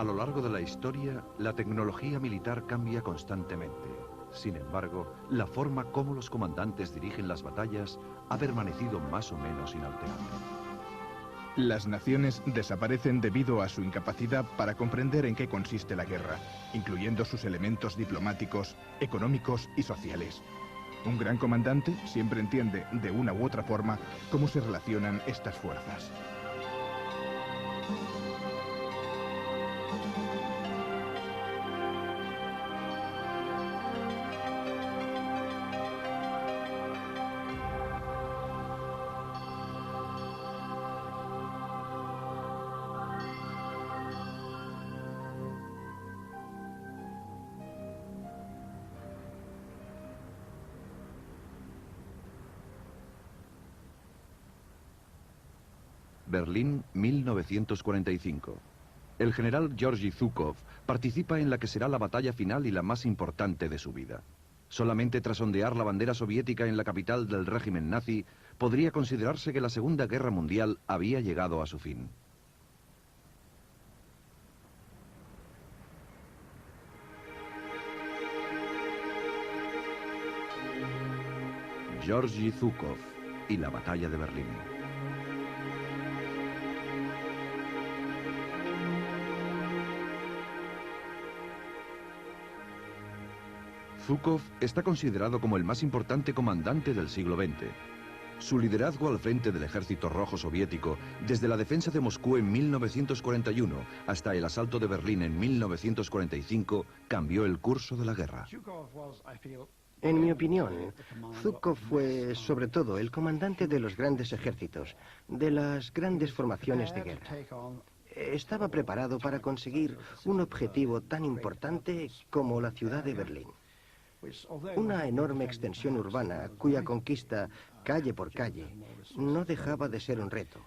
A lo largo de la historia, la tecnología militar cambia constantemente. Sin embargo, la forma como los comandantes dirigen las batallas ha permanecido más o menos inalterable. Las naciones desaparecen debido a su incapacidad para comprender en qué consiste la guerra, incluyendo sus elementos diplomáticos, económicos y sociales. Un gran comandante siempre entiende, de una u otra forma, cómo se relacionan estas fuerzas. Berlín, 1945. El general Georgy Zhukov participa en la que será la batalla final y la más importante de su vida. Solamente tras ondear la bandera soviética en la capital del régimen nazi, podría considerarse que la Segunda Guerra Mundial había llegado a su fin. Georgy Zhukov y la batalla de Berlín. Zhukov está considerado como el más importante comandante del siglo XX. Su liderazgo al frente del Ejército Rojo Soviético, desde la defensa de Moscú en 1941 hasta el asalto de Berlín en 1945, cambió el curso de la guerra. En mi opinión, Zhukov fue, sobre todo, el comandante de los grandes ejércitos, de las grandes formaciones de guerra. Estaba preparado para conseguir un objetivo tan importante como la ciudad de Berlín. Una enorme extensión urbana cuya conquista, calle por calle, no dejaba de ser un reto,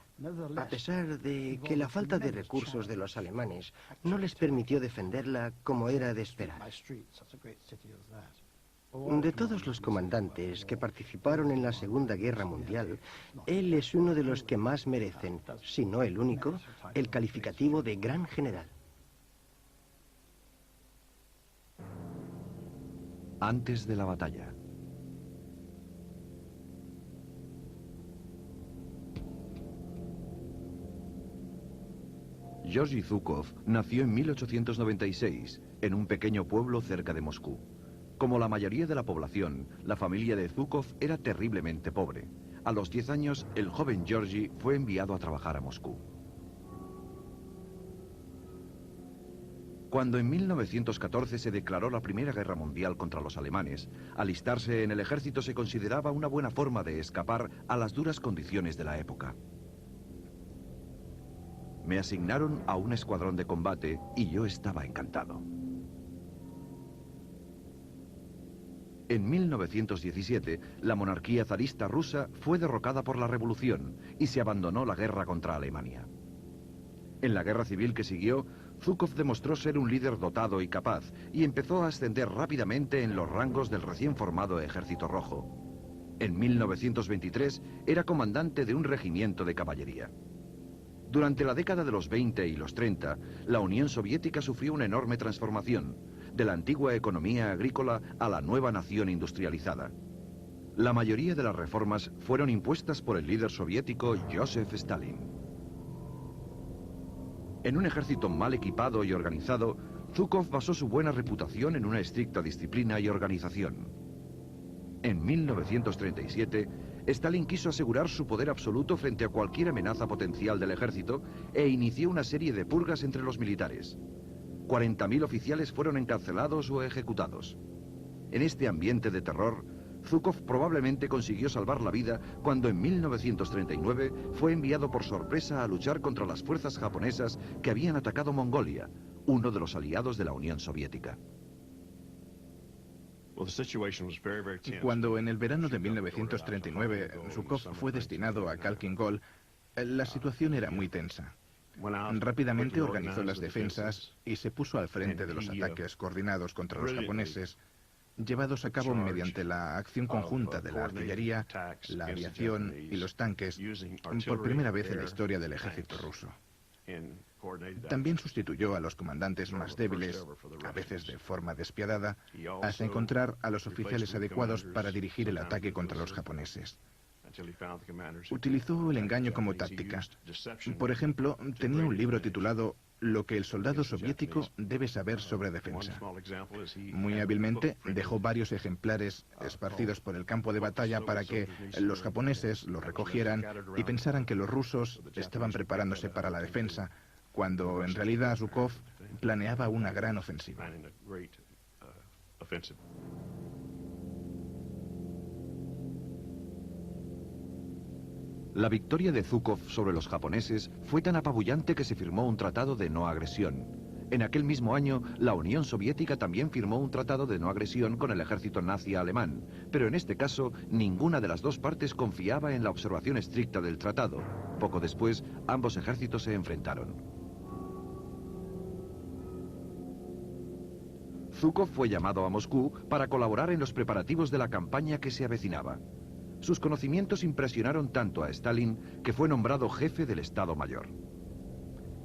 a pesar de que la falta de recursos de los alemanes no les permitió defenderla como era de esperar. De todos los comandantes que participaron en la Segunda Guerra Mundial, él es uno de los que más merecen, si no el único, el calificativo de gran general. Antes de la batalla. Georgy Zhukov nació en 1896, en un pequeño pueblo cerca de Moscú. Como la mayoría de la población, la familia de Zhukov era terriblemente pobre. A los 10 años, el joven Georgy fue enviado a trabajar a Moscú. Cuando en 1914 se declaró la Primera Guerra Mundial contra los alemanes, alistarse en el ejército se consideraba una buena forma de escapar a las duras condiciones de la época. Me asignaron a un escuadrón de combate y yo estaba encantado. En 1917, la monarquía zarista rusa fue derrocada por la revolución y se abandonó la guerra contra Alemania. En la guerra civil que siguió, Zhukov demostró ser un líder dotado y capaz y empezó a ascender rápidamente en los rangos del recién formado Ejército Rojo. En 1923 era comandante de un regimiento de caballería. Durante la década de los 20 y los 30, la Unión Soviética sufrió una enorme transformación, de la antigua economía agrícola a la nueva nación industrializada. La mayoría de las reformas fueron impuestas por el líder soviético Joseph Stalin. En un ejército mal equipado y organizado, Zhukov basó su buena reputación en una estricta disciplina y organización. En 1937, Stalin quiso asegurar su poder absoluto frente a cualquier amenaza potencial del ejército e inició una serie de purgas entre los militares. 40.000 oficiales fueron encarcelados o ejecutados. En este ambiente de terror, Zhukov probablemente consiguió salvar la vida cuando en 1939 fue enviado por sorpresa a luchar contra las fuerzas japonesas que habían atacado Mongolia, uno de los aliados de la Unión Soviética. Cuando en el verano de 1939 Zhukov fue destinado a Khalkhin Gol, la situación era muy tensa. Rápidamente organizó las defensas y se puso al frente de los ataques coordinados contra los japoneses, llevados a cabo mediante la acción conjunta de la artillería, la aviación y los tanques, por primera vez en la historia del ejército ruso. También sustituyó a los comandantes más débiles, a veces de forma despiadada, hasta encontrar a los oficiales adecuados para dirigir el ataque contra los japoneses. Utilizó el engaño como táctica. Por ejemplo, tenía un libro titulado Lo que el soldado soviético debe saber sobre defensa. Muy hábilmente dejó varios ejemplares esparcidos por el campo de batalla para que los japoneses los recogieran y pensaran que los rusos estaban preparándose para la defensa, cuando en realidad Zhukov planeaba una gran ofensiva. La victoria de Zhukov sobre los japoneses fue tan apabullante que se firmó un tratado de no agresión. En aquel mismo año, la Unión Soviética también firmó un tratado de no agresión con el ejército nazi alemán, pero en este caso, ninguna de las dos partes confiaba en la observación estricta del tratado. Poco después, ambos ejércitos se enfrentaron. Zhukov fue llamado a Moscú para colaborar en los preparativos de la campaña que se avecinaba. Sus conocimientos impresionaron tanto a Stalin que fue nombrado jefe del Estado Mayor.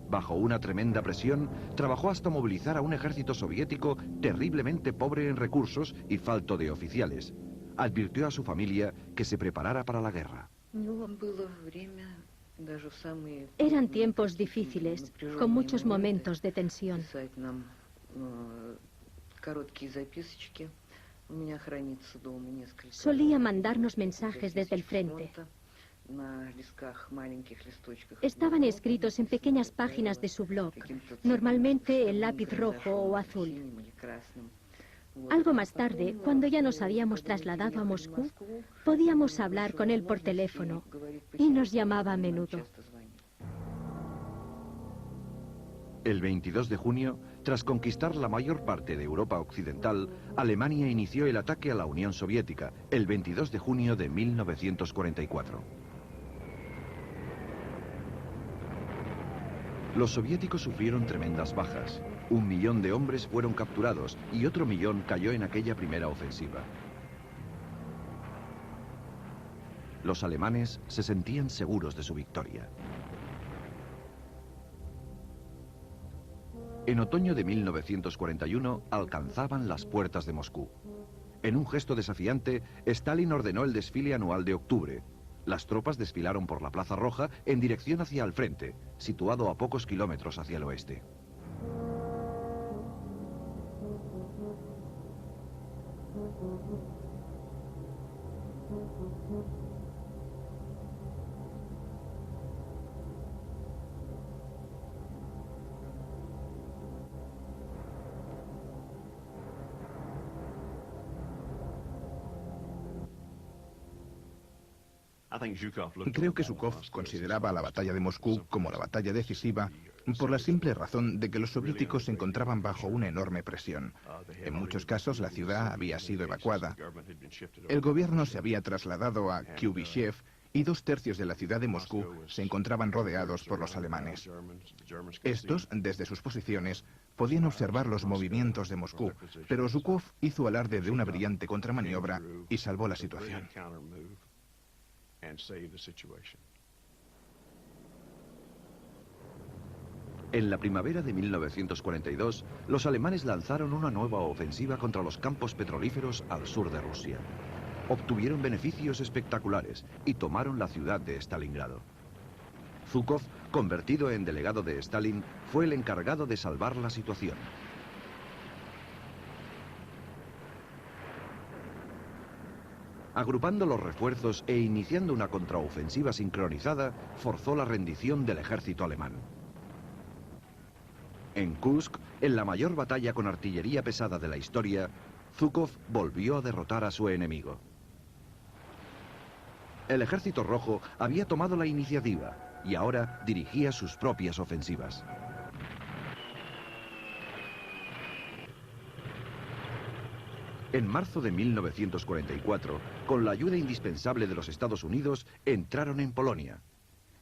Bajo una tremenda presión, trabajó hasta movilizar a un ejército soviético terriblemente pobre en recursos y falto de oficiales. Advirtió a su familia que se preparara para la guerra. Eran tiempos difíciles, con muchos momentos de tensión. Solía mandarnos mensajes desde el frente. Estaban escritos en pequeñas páginas de su blog, normalmente en lápiz rojo o azul. Algo más tarde, cuando ya nos habíamos trasladado a Moscú, podíamos hablar con él por teléfono y nos llamaba a menudo. El 22 de junio, tras conquistar la mayor parte de Europa Occidental, Alemania inició el ataque a la Unión Soviética, el 22 de junio de 1944. Los soviéticos sufrieron tremendas bajas. 1 millón de hombres fueron capturados y otro millón cayó en aquella primera ofensiva. Los alemanes se sentían seguros de su victoria. En otoño de 1941 alcanzaban las puertas de Moscú. En un gesto desafiante, Stalin ordenó el desfile anual de octubre. Las tropas desfilaron por la Plaza Roja en dirección hacia el frente, situado a pocos kilómetros hacia el oeste. Creo que Zhukov consideraba la batalla de Moscú como la batalla decisiva por la simple razón de que los soviéticos se encontraban bajo una enorme presión. En muchos casos la ciudad había sido evacuada. El gobierno se había trasladado a Kuybyshev y 2/3 de la ciudad de Moscú se encontraban rodeados por los alemanes. Estos, desde sus posiciones, podían observar los movimientos de Moscú, pero Zhukov hizo alarde de una brillante contramaniobra y salvó la situación. En la primavera de 1942, los alemanes lanzaron una nueva ofensiva contra los campos petrolíferos al sur de Rusia. Obtuvieron beneficios espectaculares y tomaron la ciudad de Stalingrado. Zhukov, convertido en delegado de Stalin, fue el encargado de salvar la situación. Agrupando los refuerzos e iniciando una contraofensiva sincronizada, forzó la rendición del ejército alemán. En Kursk, en la mayor batalla con artillería pesada de la historia, Zhukov volvió a derrotar a su enemigo. El ejército rojo había tomado la iniciativa y ahora dirigía sus propias ofensivas. En marzo de 1944, con la ayuda indispensable de los Estados Unidos, entraron en Polonia.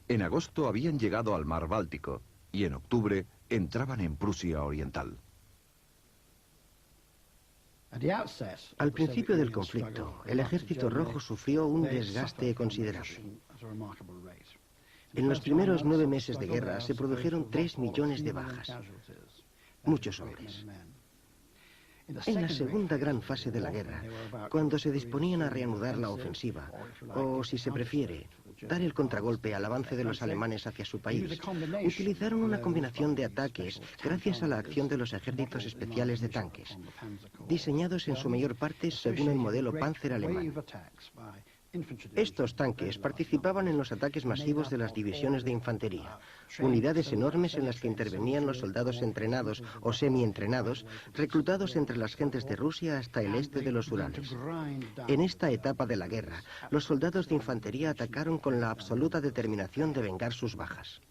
En agosto habían llegado al mar Báltico y en octubre entraban en Prusia Oriental. Al principio del conflicto, el ejército rojo sufrió un desgaste considerable. En los primeros 9 meses de guerra se produjeron 3 millones de bajas. Muchos hombres. En la segunda gran fase de la guerra, cuando se disponían a reanudar la ofensiva, o si se prefiere, dar el contragolpe al avance de los alemanes hacia su país, utilizaron una combinación de ataques gracias a la acción de los ejércitos especiales de tanques, diseñados en su mayor parte según el modelo Panzer alemán. Estos tanques participaban en los ataques masivos de las divisiones de infantería, unidades enormes en las que intervenían los soldados entrenados o semi-entrenados, reclutados entre las gentes de Rusia hasta el este de los Urales. En esta etapa de la guerra, los soldados de infantería atacaron con la absoluta determinación de vengar sus bajas.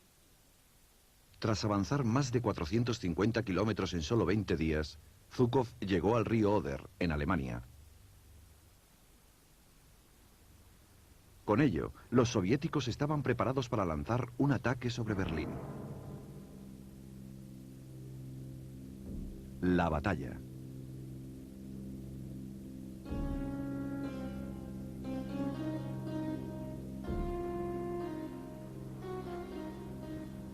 Tras avanzar más de 450 kilómetros en solo 20 días, Zhukov llegó al río Oder, en Alemania. Con ello, los soviéticos estaban preparados para lanzar un ataque sobre Berlín. La batalla.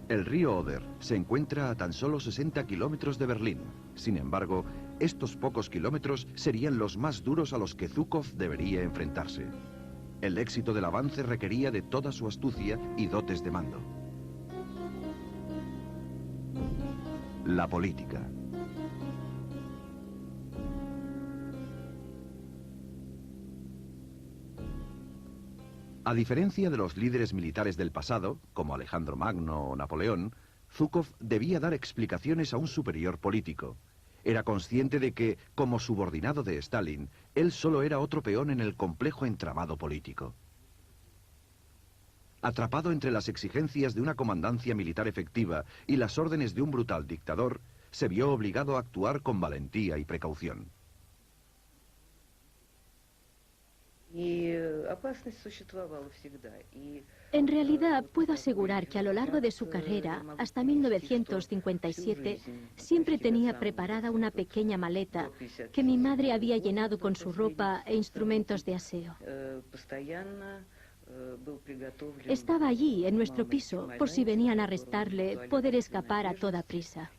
El río Oder se encuentra a tan solo 60 kilómetros de Berlín. Sin embargo, estos pocos kilómetros serían los más duros a los que Zhukov debería enfrentarse. El éxito del avance requería de toda su astucia y dotes de mando. La política. A diferencia de los líderes militares del pasado, como Alejandro Magno o Napoleón, Zhukov debía dar explicaciones a un superior político. Era consciente de que, como subordinado de Stalin, él solo era otro peón en el complejo entramado político. Atrapado entre las exigencias de una comandancia militar efectiva y las órdenes de un brutal dictador, se vio obligado a actuar con valentía y precaución. En realidad, puedo asegurar que a lo largo de su carrera, hasta 1957, siempre tenía preparada una pequeña maleta que mi madre había llenado con su ropa e instrumentos de aseo. Estaba allí, en nuestro piso, por si venían a arrestarle, poder escapar a toda prisa.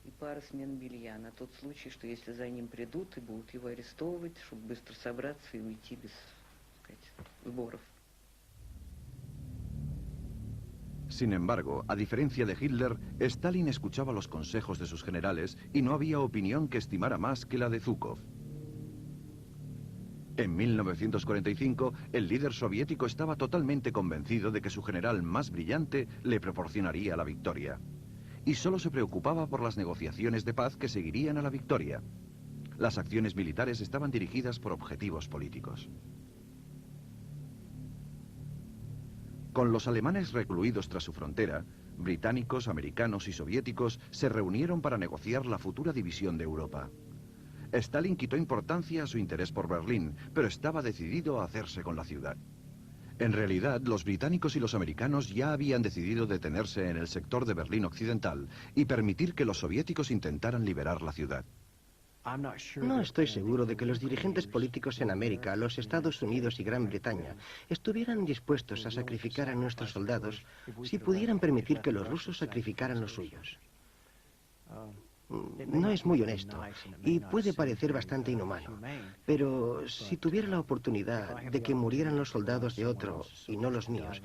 Sin embargo, a diferencia de Hitler, Stalin escuchaba los consejos de sus generales y no había opinión que estimara más que la de Zhukov. En 1945, el líder soviético estaba totalmente convencido de que su general más brillante le proporcionaría la victoria. Y solo se preocupaba por las negociaciones de paz que seguirían a la victoria. Las acciones militares estaban dirigidas por objetivos políticos. Con los alemanes recluidos tras su frontera, británicos, americanos y soviéticos se reunieron para negociar la futura división de Europa. Stalin quitó importancia a su interés por Berlín, pero estaba decidido a hacerse con la ciudad. En realidad, los británicos y los americanos ya habían decidido detenerse en el sector de Berlín Occidental y permitir que los soviéticos intentaran liberar la ciudad. No estoy seguro de que los dirigentes políticos en América, los Estados Unidos y Gran Bretaña estuvieran dispuestos a sacrificar a nuestros soldados si pudieran permitir que los rusos sacrificaran los suyos. No es muy honesto y puede parecer bastante inhumano, pero si tuviera la oportunidad de que murieran los soldados de otro y no los míos,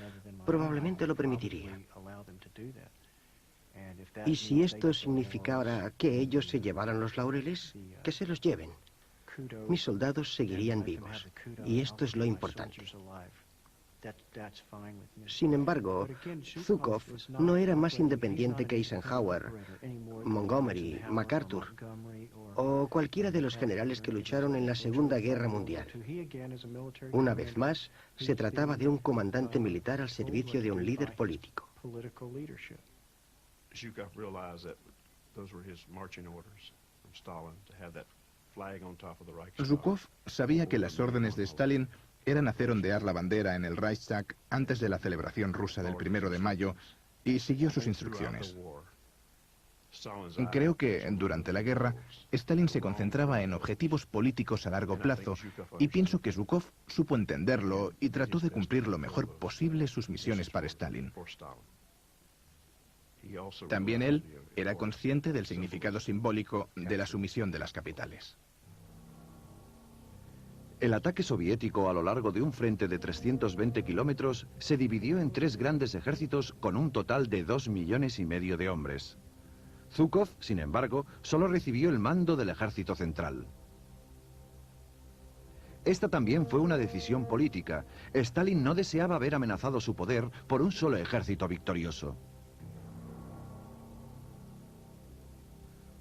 probablemente lo permitiría. Y si esto significara que ellos se llevaran los laureles, que se los lleven. Mis soldados seguirían vivos, y esto es lo importante. Sin embargo, Zhukov no era más independiente que Eisenhower, Montgomery, MacArthur o cualquiera de los generales que lucharon en la Segunda Guerra Mundial. Una vez más, se trataba de un comandante militar al servicio de un líder político. Zhukov realized that those were his marching orders from Stalin to have that flag on top of the Reichstag. Zhukov sabía que las órdenes de Stalin eran hacer ondear la bandera en el Reichstag antes de la celebración rusa del 1 de mayo y siguió sus instrucciones. Creo que durante la guerra Stalin se concentraba en objetivos políticos a largo plazo y pienso que Zhukov supo entenderlo y trató de cumplir lo mejor posible sus misiones para Stalin. También él era consciente del significado simbólico de la sumisión de las capitales. El ataque soviético a lo largo de un frente de 320 kilómetros se dividió en 3 grandes ejércitos con un total de 2,5 millones de hombres. Zhukov, sin embargo, solo recibió el mando del ejército central. Esta también fue una decisión política. Stalin no deseaba ver amenazado su poder por un solo ejército victorioso.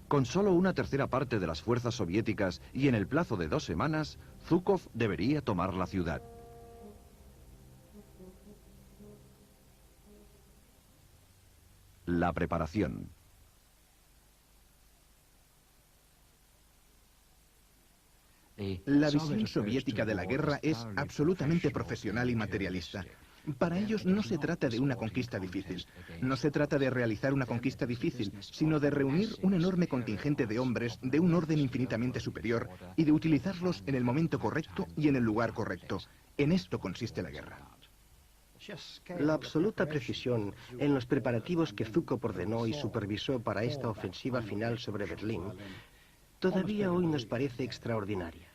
Con solo una tercera parte de las fuerzas soviéticas y en el plazo de 2 semanas, Zhukov debería tomar la ciudad. La preparación. La visión soviética de la guerra es absolutamente profesional y materialista. Para ellos no se trata de una conquista difícil, no se trata de realizar una conquista difícil, sino de reunir un enorme contingente de hombres de un orden infinitamente superior y de utilizarlos en el momento correcto y en el lugar correcto. En esto consiste la guerra. La absoluta precisión en los preparativos que Zhukov ordenó y supervisó para esta ofensiva final sobre Berlín todavía hoy nos parece extraordinaria.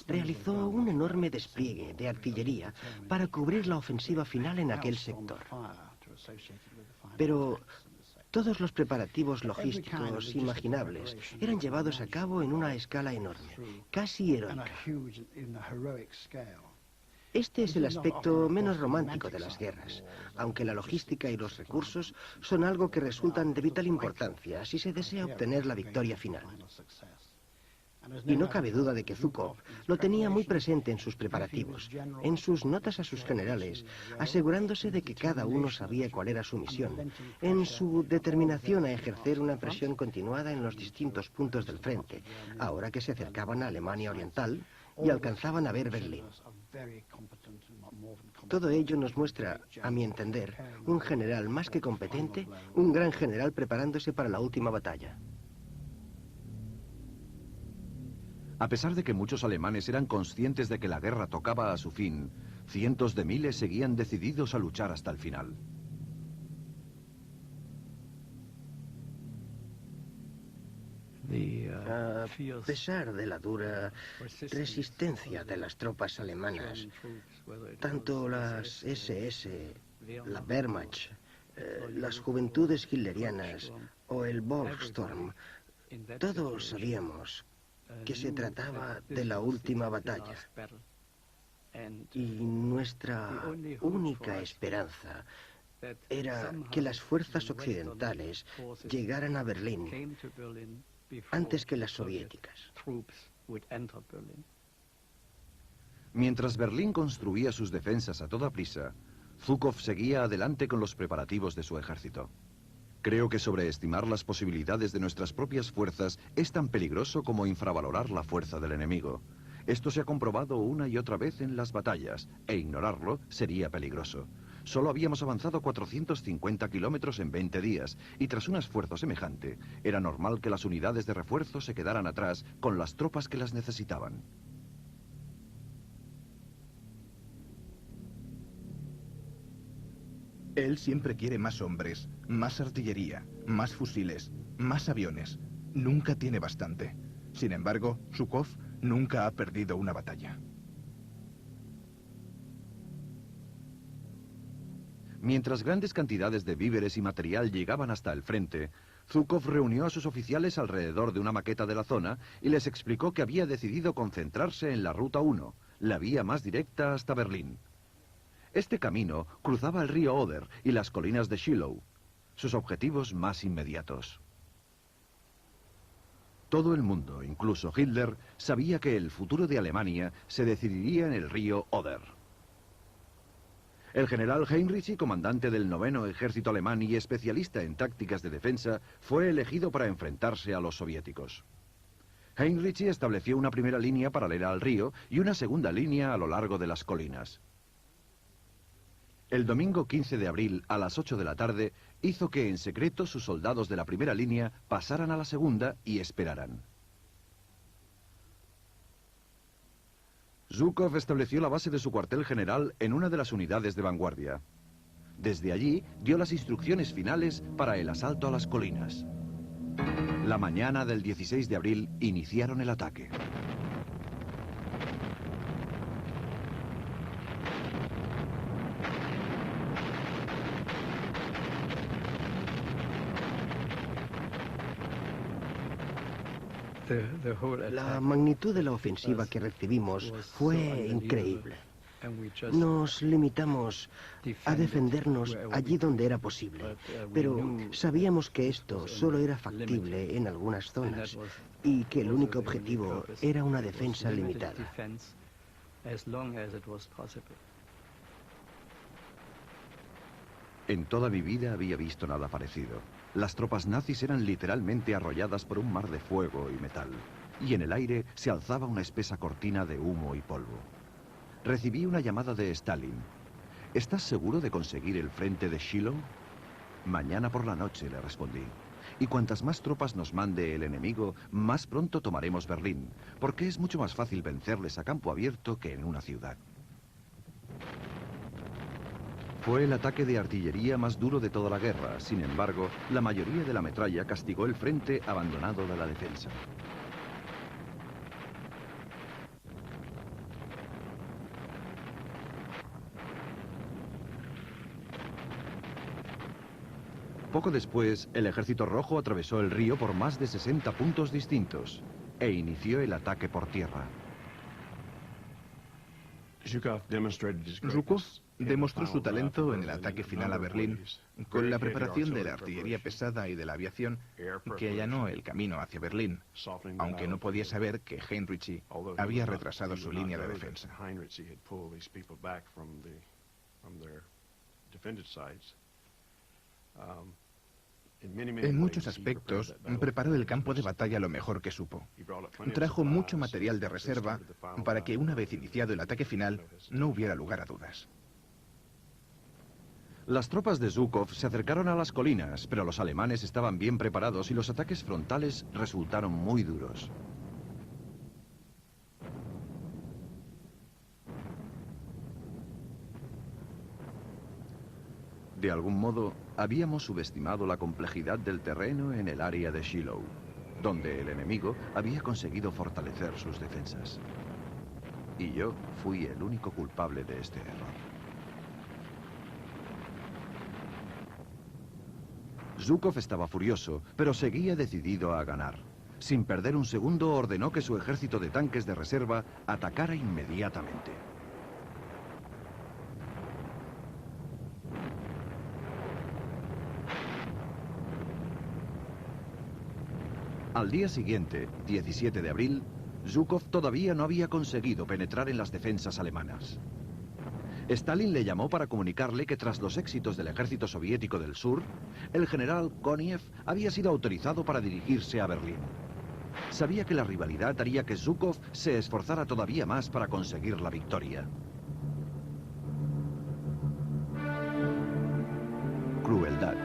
Realizó un enorme despliegue de artillería para cubrir la ofensiva final en aquel sector. Pero todos los preparativos logísticos imaginables eran llevados a cabo en una escala enorme, casi heroica. Este es el aspecto menos romántico de las guerras, aunque la logística y los recursos son algo que resultan de vital importancia si se desea obtener la victoria final. Y no cabe duda de que Zhukov lo tenía muy presente en sus preparativos, en sus notas a sus generales, asegurándose de que cada uno sabía cuál era su misión, en su determinación a ejercer una presión continuada en los distintos puntos del frente, ahora que se acercaban a Alemania Oriental y alcanzaban a ver Berlín. Todo ello nos muestra, a mi entender, un general más que competente, un gran general preparándose para la última batalla. A pesar de que muchos alemanes eran conscientes de que la guerra tocaba a su fin, cientos de miles seguían decididos a luchar hasta el final. A pesar de la dura resistencia de las tropas alemanas, tanto las SS, la Wehrmacht, las juventudes hitlerianas o el Volkssturm, todos sabíamos que se trataba de la última batalla. Y nuestra única esperanza era que las fuerzas occidentales llegaran a Berlín antes que las soviéticas. Mientras Berlín construía sus defensas a toda prisa, Zhukov seguía adelante con los preparativos de su ejército. Creo que sobreestimar las posibilidades de nuestras propias fuerzas es tan peligroso como infravalorar la fuerza del enemigo. Esto se ha comprobado una y otra vez en las batallas, e ignorarlo sería peligroso. Solo habíamos avanzado 450 kilómetros en 20 días, y tras un esfuerzo semejante, era normal que las unidades de refuerzo se quedaran atrás con las tropas que las necesitaban. Él siempre quiere más hombres, más artillería, más fusiles, más aviones. Nunca tiene bastante. Sin embargo, Zhukov nunca ha perdido una batalla. Mientras grandes cantidades de víveres y material llegaban hasta el frente, Zhukov reunió a sus oficiales alrededor de una maqueta de la zona y les explicó que había decidido concentrarse en la Ruta 1, la vía más directa hasta Berlín. Este camino cruzaba el río Oder y las colinas de Schillow, sus objetivos más inmediatos. Todo el mundo, incluso Hitler, sabía que el futuro de Alemania se decidiría en el río Oder. El general Heinrich, comandante del 9º Ejército Alemán y especialista en tácticas de defensa, fue elegido para enfrentarse a los soviéticos. Heinrich estableció una primera línea paralela al río y una segunda línea a lo largo de las colinas. El domingo 15 de abril, a las 8 de la tarde, hizo que en secreto sus soldados de la primera línea pasaran a la segunda y esperaran. Zhukov estableció la base de su cuartel general en una de las unidades de vanguardia. Desde allí dio las instrucciones finales para el asalto a las colinas. La mañana del 16 de abril iniciaron el ataque. La magnitud de la ofensiva que recibimos fue increíble. Nos limitamos a defendernos allí donde era posible, pero sabíamos que esto solo era factible en algunas zonas y que el único objetivo era una defensa limitada. En toda mi vida había visto nada parecido. Las tropas nazis eran literalmente arrolladas por un mar de fuego y metal, y en el aire se alzaba una espesa cortina de humo y polvo. Recibí una llamada de Stalin. ¿Estás seguro de conseguir el frente de Shiloh? Mañana por la noche, le respondí. Y cuantas más tropas nos mande el enemigo, más pronto tomaremos Berlín, porque es mucho más fácil vencerles a campo abierto que en una ciudad. Fue el ataque de artillería más duro de toda la guerra. Sin embargo, la mayoría de la metralla castigó el frente abandonado de la defensa. Poco después, el Ejército Rojo atravesó el río por más de 60 puntos distintos e inició el ataque por tierra. Zhukov demostró su talento en el ataque final a Berlín con la preparación de la artillería pesada y de la aviación que allanó el camino hacia Berlín, aunque no podía saber que Heinrichi había retrasado su línea de defensa. En muchos aspectos, preparó el campo de batalla lo mejor que supo. Trajo mucho material de reserva para que una vez iniciado el ataque final no hubiera lugar a dudas. Las tropas de Zhukov se acercaron a las colinas, pero los alemanes estaban bien preparados y los ataques frontales resultaron muy duros. De algún modo, habíamos subestimado la complejidad del terreno en el área de Shiloh, donde el enemigo había conseguido fortalecer sus defensas. Y yo fui el único culpable de este error. Zhukov estaba furioso, pero seguía decidido a ganar. Sin perder un segundo, ordenó que su ejército de tanques de reserva atacara inmediatamente. Al día siguiente, 17 de abril, Zhukov todavía no había conseguido penetrar en las defensas alemanas. Stalin le llamó para comunicarle que tras los éxitos del ejército soviético del sur, el general Koniev había sido autorizado para dirigirse a Berlín. Sabía que la rivalidad haría que Zhukov se esforzara todavía más para conseguir la victoria. Crueldad.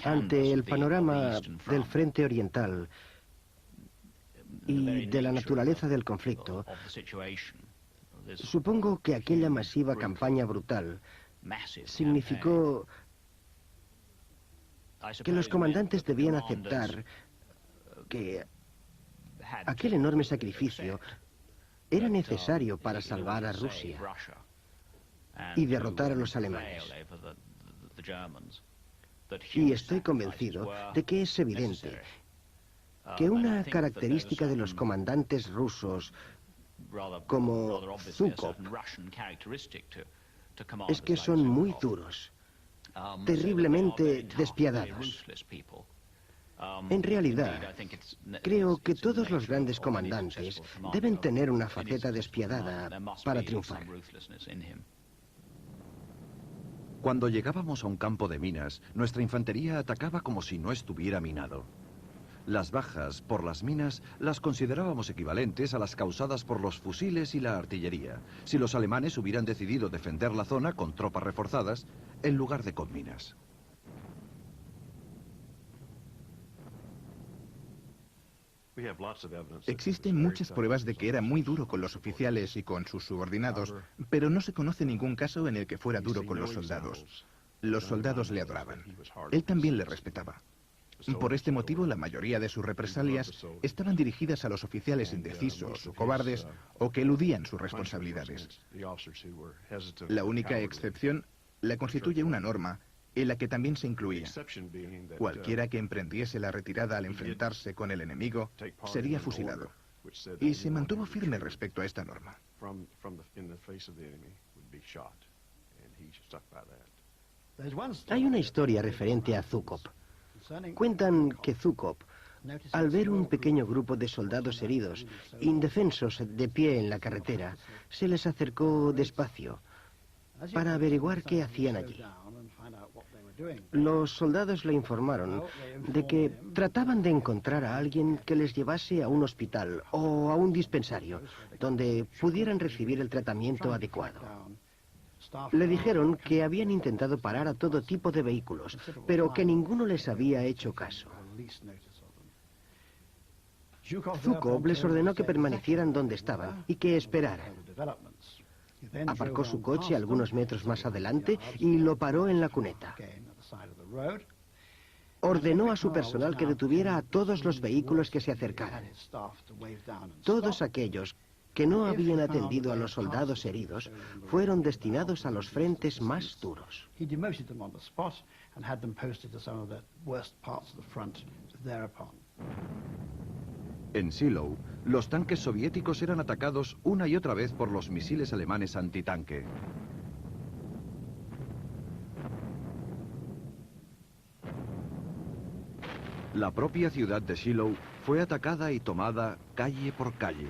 Ante el panorama del frente oriental y de la naturaleza del conflicto, supongo que aquella masiva campaña brutal significó que los comandantes debían aceptar que aquel enorme sacrificio era necesario para salvar a Rusia y derrotar a los alemanes. Y estoy convencido de que es evidente que una característica de los comandantes rusos como Zhukov es que son muy duros, terriblemente despiadados. En realidad, creo que todos los grandes comandantes deben tener una faceta despiadada para triunfar. Cuando llegábamos a un campo de minas, nuestra infantería atacaba como si no estuviera minado. Las bajas por las minas las considerábamos equivalentes a las causadas por los fusiles y la artillería, si los alemanes hubieran decidido defender la zona con tropas reforzadas en lugar de con minas. Existen muchas pruebas de que era muy duro con los oficiales y con sus subordinados, pero no se conoce ningún caso en el que fuera duro con los soldados. Los soldados le adoraban. Él también le respetaba. Por este motivo, la mayoría de sus represalias estaban dirigidas a los oficiales indecisos o cobardes o que eludían sus responsabilidades. La única excepción la constituye una norma en la que también se incluía: cualquiera que emprendiese la retirada al enfrentarse con el enemigo sería fusilado. Y se mantuvo firme respecto a esta norma. Hay una historia referente a Zhukov. Cuentan que Zhukov, al ver un pequeño grupo de soldados heridos, indefensos de pie en la carretera, se les acercó despacio para averiguar qué hacían allí. Los soldados le informaron de que trataban de encontrar a alguien que les llevase a un hospital o a un dispensario, donde pudieran recibir el tratamiento adecuado. Le dijeron que habían intentado parar a todo tipo de vehículos, pero que ninguno les había hecho caso. Zhukov les ordenó que permanecieran donde estaban y que esperaran. Aparcó su coche algunos metros más adelante y lo paró en la cuneta. Ordenó a su personal que detuviera a todos los vehículos que se acercaran. Todos aquellos que no habían atendido a los soldados heridos fueron destinados a los frentes más duros. En Shiloh, los tanques soviéticos eran atacados una y otra vez por los misiles alemanes antitanque. La propia ciudad de Shiloh fue atacada y tomada calle por calle.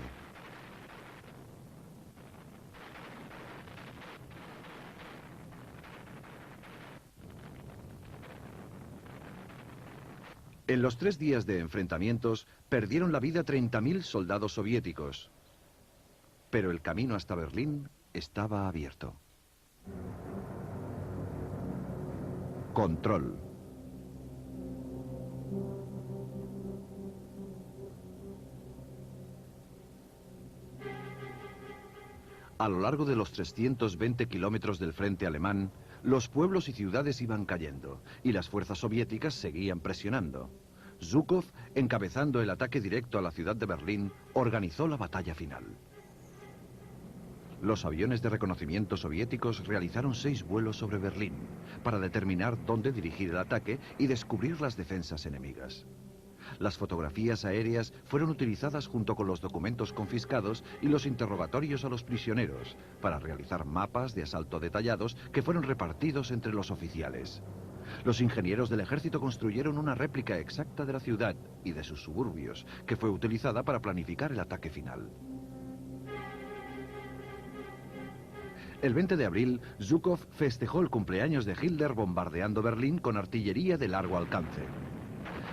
En los 3 días de enfrentamientos, perdieron la vida 30.000 soldados soviéticos. Pero el camino hasta Berlín estaba abierto. Control. A lo largo de los 320 kilómetros del frente alemán, los pueblos y ciudades iban cayendo, y las fuerzas soviéticas seguían presionando. Zhukov, encabezando el ataque directo a la ciudad de Berlín, organizó la batalla final. Los aviones de reconocimiento soviéticos realizaron 6 vuelos sobre Berlín, para determinar dónde dirigir el ataque y descubrir las defensas enemigas. Las fotografías aéreas fueron utilizadas junto con los documentos confiscados y los interrogatorios a los prisioneros para realizar mapas de asalto detallados que fueron repartidos entre los oficiales. Los ingenieros del ejército construyeron una réplica exacta de la ciudad y de sus suburbios, que fue utilizada para planificar el ataque final. El 20 de abril, Zhukov festejó el cumpleaños de Hitler bombardeando Berlín con artillería de largo alcance.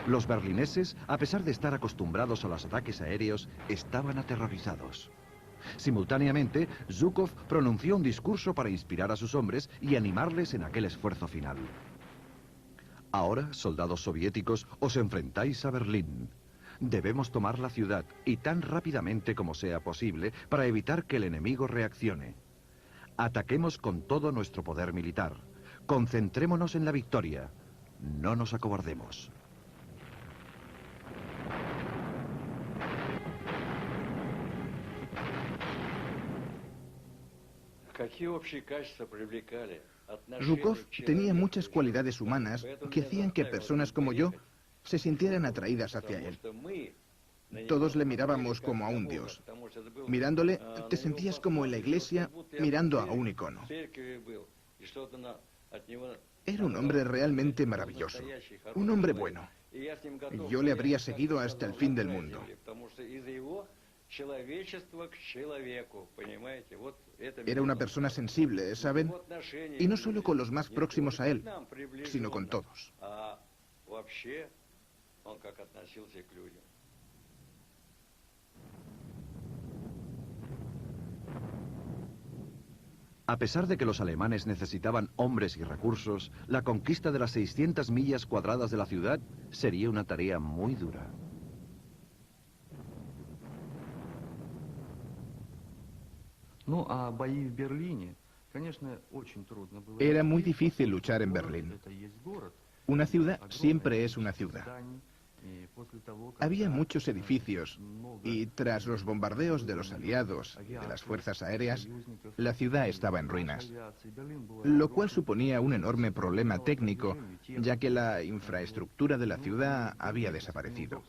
Los berlineses, a pesar de estar acostumbrados a los ataques aéreos, estaban aterrorizados. Simultáneamente, Zhukov pronunció un discurso para inspirar a sus hombres y animarles en aquel esfuerzo final. Ahora, soldados soviéticos, os enfrentáis a Berlín. Debemos tomar la ciudad, y tan rápidamente como sea posible, para evitar que el enemigo reaccione. Ataquemos con todo nuestro poder militar. Concentrémonos en la victoria. No nos acobardemos. Zhukov tenía muchas cualidades humanas que hacían que personas como yo se sintieran atraídas hacia él. Todos le mirábamos como a un dios. Mirándole, te sentías como en la iglesia mirando a un icono. Era un hombre realmente maravilloso, un hombre bueno. Yo le habría seguido hasta el fin del mundo. Era una persona sensible, ¿saben? Y no solo con los más próximos a él, sino con todos. A pesar de que los alemanes necesitaban hombres y recursos, la conquista de las 600 millas cuadradas de la ciudad sería una tarea muy dura. Era muy difícil luchar en Berlín. Una ciudad siempre es una ciudad. Había muchos edificios y tras los bombardeos de los aliados y de las fuerzas aéreas, la ciudad estaba en ruinas, lo cual suponía un enorme problema técnico, ya que la infraestructura de la ciudad había desaparecido.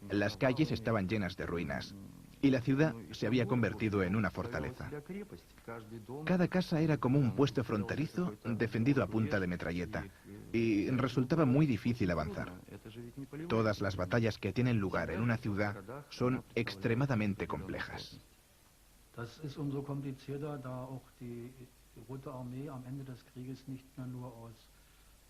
Las calles estaban llenas de ruinas y la ciudad se había convertido en una fortaleza. Cada casa era como un puesto fronterizo defendido a punta de metralleta y resultaba muy difícil avanzar. Todas las batallas que tienen lugar en una ciudad son extremadamente complejas. Das ist umso komplizierter, da auch die Rote Armee am Ende des Krieges nicht mehr nur aus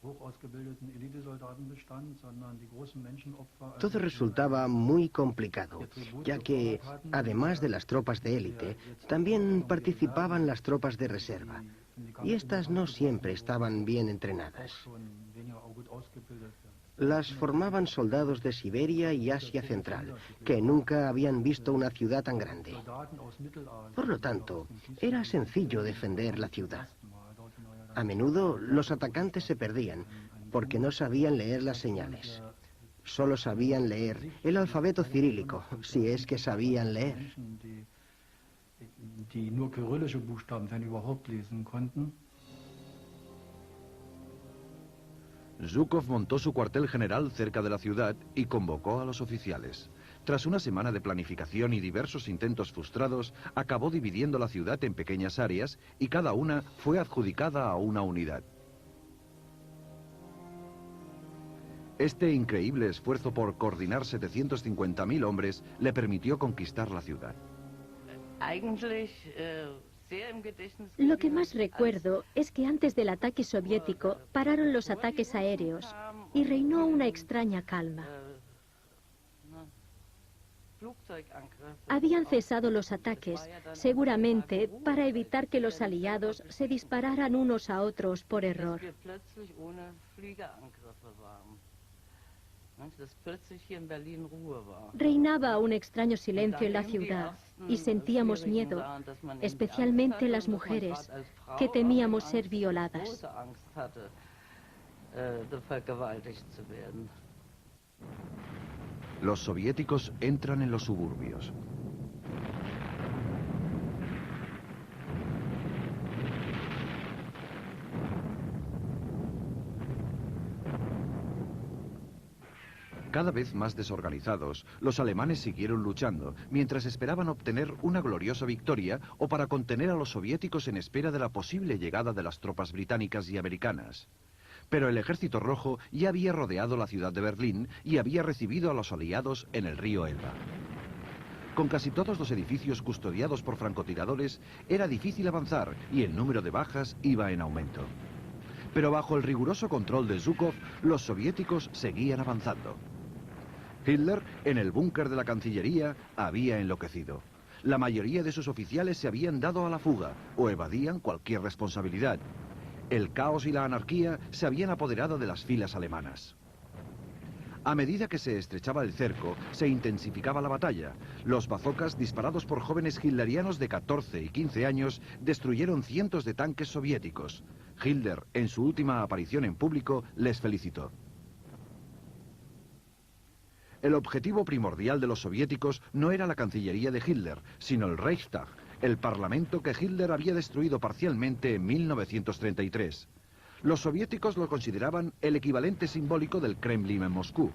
hoch ausgebildeten Elitesoldaten bestand, sondern die großen Menschenopfer. Todo resultaba muy complicado, ya que, además de las tropas de élite, también participaban las tropas de reserva, y estas no siempre estaban bien entrenadas. Las formaban soldados de Siberia y Asia Central, que nunca habían visto una ciudad tan grande. Por lo tanto, era sencillo defender la ciudad. A menudo los atacantes se perdían, porque no sabían leer las señales. Solo sabían leer el alfabeto cirílico, si es que sabían leer. Die nur kyrillische Buchstaben, wenn überhaupt, lesen konnten. Zhukov montó su cuartel general cerca de la ciudad y convocó a los oficiales. Tras una semana de planificación y diversos intentos frustrados, acabó dividiendo la ciudad en pequeñas áreas y cada una fue adjudicada a una unidad. Este increíble esfuerzo por coordinar 750.000 hombres le permitió conquistar la ciudad. Lo que más recuerdo es que antes del ataque soviético pararon los ataques aéreos y reinó una extraña calma. Habían cesado los ataques, seguramente para evitar que los aliados se dispararan unos a otros por error. Reinaba un extraño silencio en la ciudad y sentíamos miedo, especialmente las mujeres, que temíamos ser violadas. Los soviéticos entran en los suburbios. Cada vez más desorganizados, los alemanes siguieron luchando, mientras esperaban obtener una gloriosa victoria o para contener a los soviéticos en espera de la posible llegada de las tropas británicas y americanas. Pero el Ejército Rojo ya había rodeado la ciudad de Berlín y había recibido a los aliados en el río Elba. Con casi todos los edificios custodiados por francotiradores, era difícil avanzar y el número de bajas iba en aumento. Pero bajo el riguroso control de Zhukov, los soviéticos seguían avanzando. Hitler, en el búnker de la Cancillería, había enloquecido. La mayoría de sus oficiales se habían dado a la fuga o evadían cualquier responsabilidad. El caos y la anarquía se habían apoderado de las filas alemanas. A medida que se estrechaba el cerco, se intensificaba la batalla. Los bazookas, disparados por jóvenes hitlerianos de 14 y 15 años, destruyeron cientos de tanques soviéticos. Hitler, en su última aparición en público, les felicitó. El objetivo primordial de los soviéticos no era la Cancillería de Hitler, sino el Reichstag, el parlamento que Hitler había destruido parcialmente en 1933. Los soviéticos lo consideraban el equivalente simbólico del Kremlin en Moscú.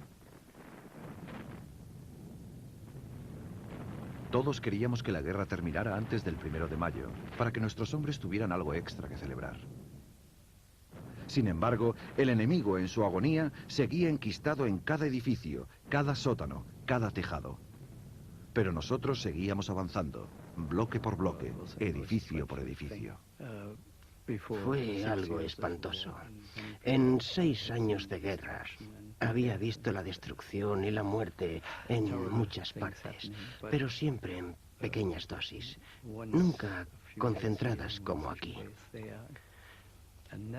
Todos queríamos que la guerra terminara antes del 1 de mayo, para que nuestros hombres tuvieran algo extra que celebrar. Sin embargo, el enemigo en su agonía seguía enquistado en cada edificio, cada sótano, cada tejado. Pero nosotros seguíamos avanzando, bloque por bloque, edificio por edificio. Fue algo espantoso. En 6 años de guerras había visto la destrucción y la muerte en muchas partes, pero siempre en pequeñas dosis, nunca concentradas como aquí.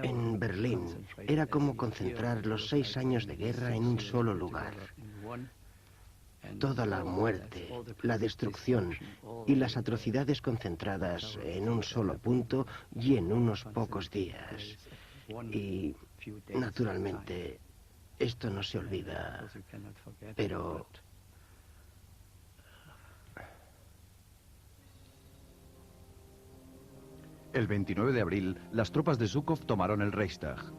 En Berlín era como concentrar los 6 años de guerra en un solo lugar. toda la muerte, la destrucción y las atrocidades concentradas en un solo punto y en unos pocos días. Y, naturalmente, esto no se olvida, pero... El 29 de abril, las tropas de Zhukov tomaron el Reichstag.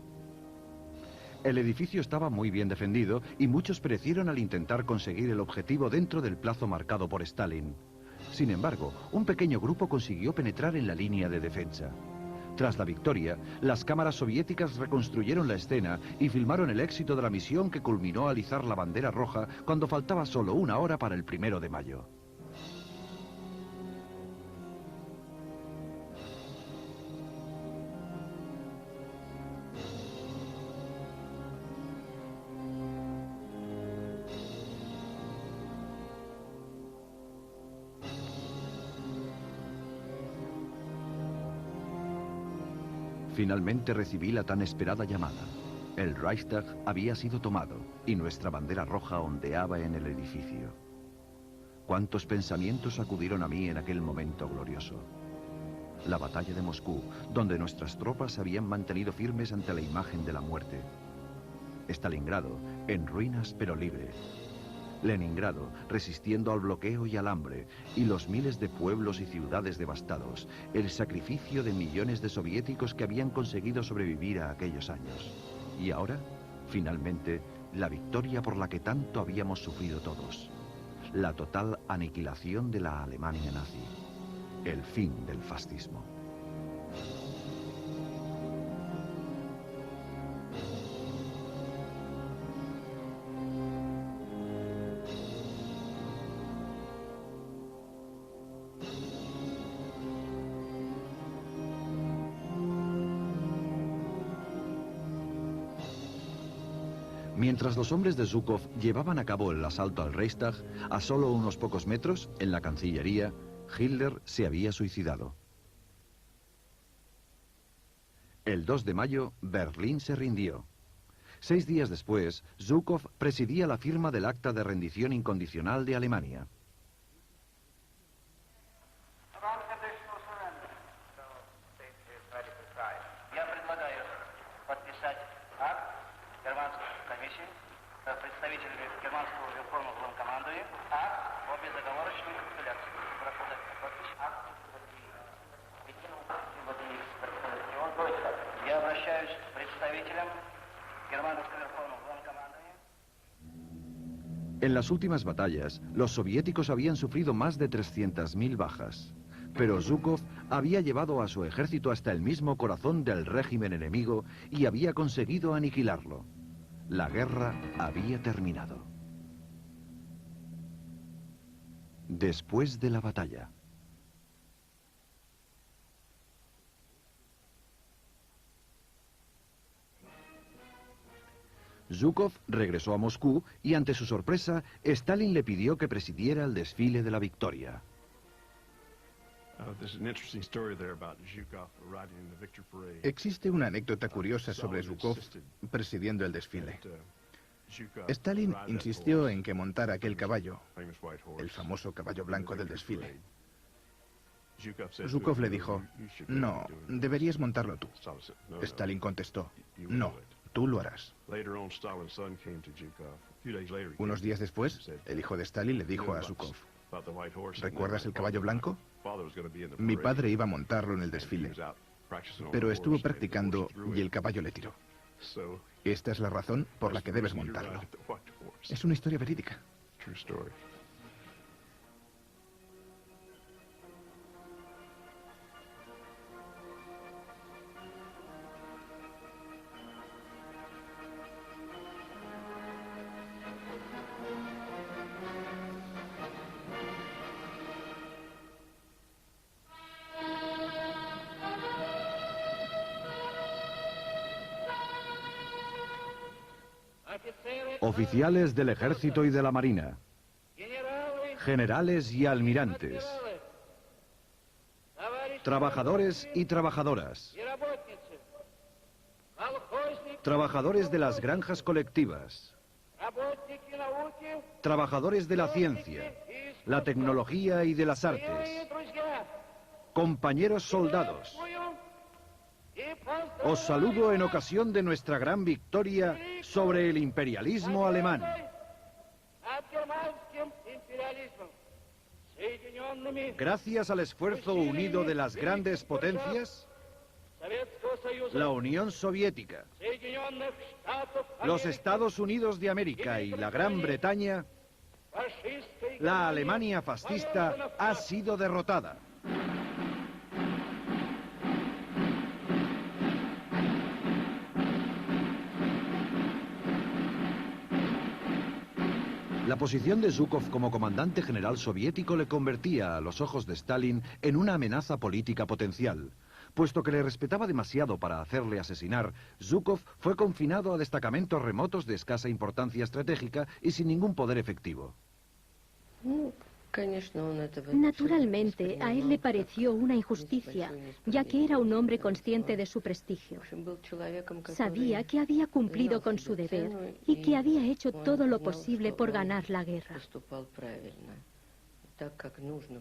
El edificio estaba muy bien defendido y muchos perecieron al intentar conseguir el objetivo dentro del plazo marcado por Stalin. Sin embargo, un pequeño grupo consiguió penetrar en la línea de defensa. Tras la victoria, las cámaras soviéticas reconstruyeron la escena y filmaron el éxito de la misión que culminó al izar la bandera roja cuando faltaba solo una hora para el 1 de mayo. Finalmente recibí la tan esperada llamada. El Reichstag había sido tomado y nuestra bandera roja ondeaba en el edificio. Cuántos pensamientos acudieron a mí en aquel momento glorioso. La batalla de Moscú, donde nuestras tropas se habían mantenido firmes ante la imagen de la muerte. Stalingrado, en ruinas pero libre. Leningrado, resistiendo al bloqueo y al hambre, y los miles de pueblos y ciudades devastados, el sacrificio de millones de soviéticos que habían conseguido sobrevivir a aquellos años. Y ahora, finalmente, la victoria por la que tanto habíamos sufrido todos. La total aniquilación de la Alemania nazi. El fin del fascismo. Mientras los hombres de Zhukov llevaban a cabo el asalto al Reichstag, a solo unos pocos metros, en la Cancillería, Hitler se había suicidado. El 2 de mayo, Berlín se rindió. 6 días después, Zhukov presidía la firma del Acta de Rendición Incondicional de Alemania. En las últimas batallas, los soviéticos habían sufrido más de 300.000 bajas. Pero Zhukov había llevado a su ejército hasta el mismo corazón del régimen enemigo y había conseguido aniquilarlo. La guerra había terminado. Después de la batalla. Zhukov regresó a Moscú y ante su sorpresa, Stalin le pidió que presidiera el desfile de la victoria. Existe una anécdota curiosa sobre Zhukov presidiendo el desfile. Stalin insistió en que montara aquel caballo, el famoso caballo blanco del desfile. Zhukov le dijo, no, deberías montarlo tú. Stalin contestó, no, tú lo harás. Unos días después, el hijo de Stalin le dijo a Zhukov, ¿recuerdas el caballo blanco? Mi padre iba a montarlo en el desfile, pero estuvo practicando y el caballo le tiró. Esta es la razón por la que debes montarlo. Es una historia verídica. Oficiales del Ejército y de la Marina, generales y almirantes, trabajadores y trabajadoras, trabajadores de las granjas colectivas, trabajadores de la ciencia, la tecnología y de las artes, compañeros soldados, os saludo en ocasión de nuestra gran victoria sobre el imperialismo alemán. Gracias al esfuerzo unido de las grandes potencias, la Unión Soviética, los Estados Unidos de América y la Gran Bretaña, la Alemania fascista ha sido derrotada. La posición de Zhukov como comandante general soviético le convertía a los ojos de Stalin en una amenaza política potencial. Puesto que le respetaba demasiado para hacerle asesinar, Zhukov fue confinado a destacamentos remotos de escasa importancia estratégica y sin ningún poder efectivo. Naturalmente, a él le pareció una injusticia, ya que era un hombre consciente de su prestigio. Sabía que había cumplido con su deber y que había hecho todo lo posible por ganar la guerra.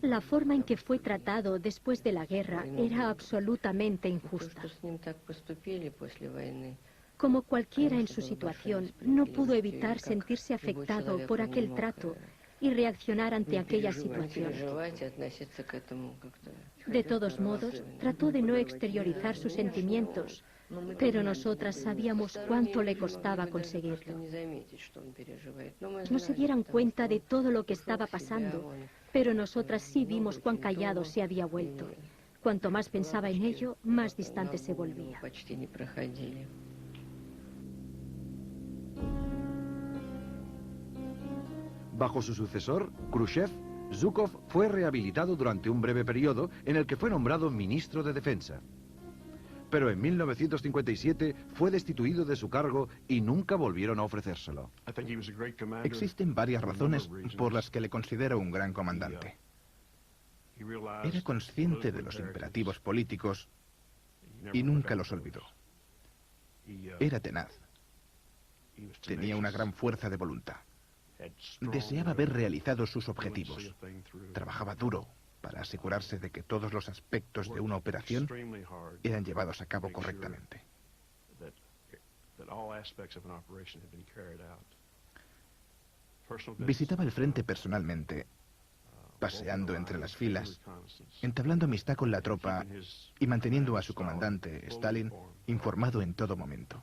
La forma en que fue tratado después de la guerra era absolutamente injusta. Como cualquiera en su situación, no pudo evitar sentirse afectado por aquel trato y reaccionar ante aquella situación. De todos modos, trató de no exteriorizar sus sentimientos, pero nosotras sabíamos cuánto le costaba conseguirlo. No se dieran cuenta de todo lo que estaba pasando, pero nosotras sí vimos cuán callado se había vuelto. Cuanto más pensaba en ello, más distante se volvía. Bajo su sucesor, Khrushchev, Zhukov fue rehabilitado durante un breve periodo en el que fue nombrado ministro de Defensa. Pero en 1957 fue destituido de su cargo y nunca volvieron a ofrecérselo. Existen varias razones por las que le considero un gran comandante. Era consciente de los imperativos políticos y nunca los olvidó. Era tenaz. Tenía una gran fuerza de voluntad. Deseaba ver realizados sus objetivos. Trabajaba duro para asegurarse de que todos los aspectos de una operación eran llevados a cabo correctamente. Visitaba el frente personalmente, paseando entre las filas, entablando amistad con la tropa y manteniendo a su comandante, Stalin, informado en todo momento.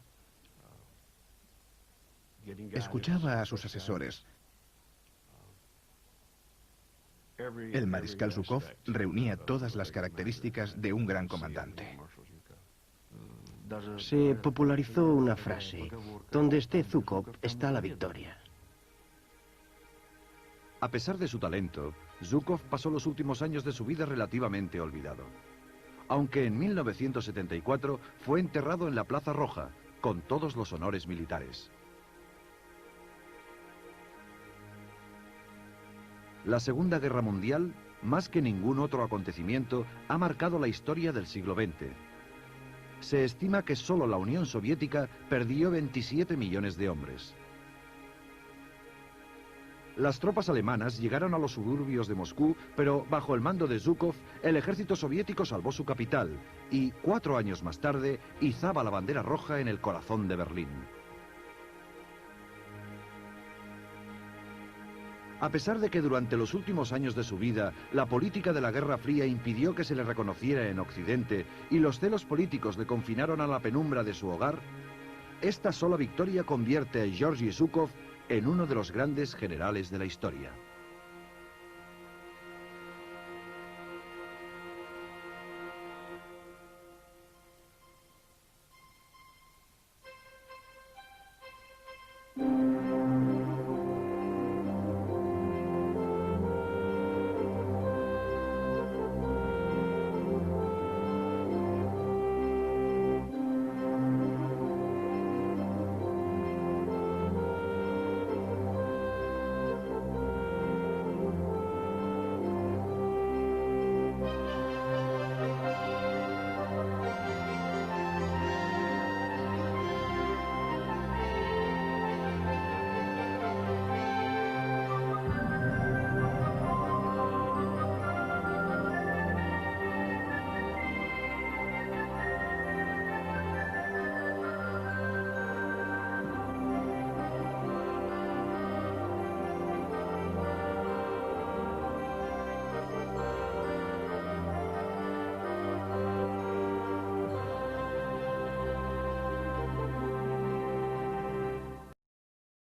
Escuchaba a sus asesores. El mariscal Zhukov reunía todas las características de un gran comandante. Se popularizó una frase: donde esté Zhukov está la victoria. A pesar de su talento, Zhukov pasó los últimos años de su vida relativamente olvidado. Aunque en 1974 fue enterrado en la Plaza Roja, con todos los honores militares. La Segunda Guerra Mundial, más que ningún otro acontecimiento, ha marcado la historia del siglo XX. Se estima que solo la Unión Soviética perdió 27 millones de hombres. Las tropas alemanas llegaron a los suburbios de Moscú, pero bajo el mando de Zhukov, el ejército soviético salvó su capital y, 4 años más tarde, izaba la bandera roja en el corazón de Berlín. A pesar de que durante los últimos años de su vida, la política de la Guerra Fría impidió que se le reconociera en Occidente y los celos políticos le confinaron a la penumbra de su hogar, esta sola victoria convierte a Georgi Zhukov en uno de los grandes generales de la historia.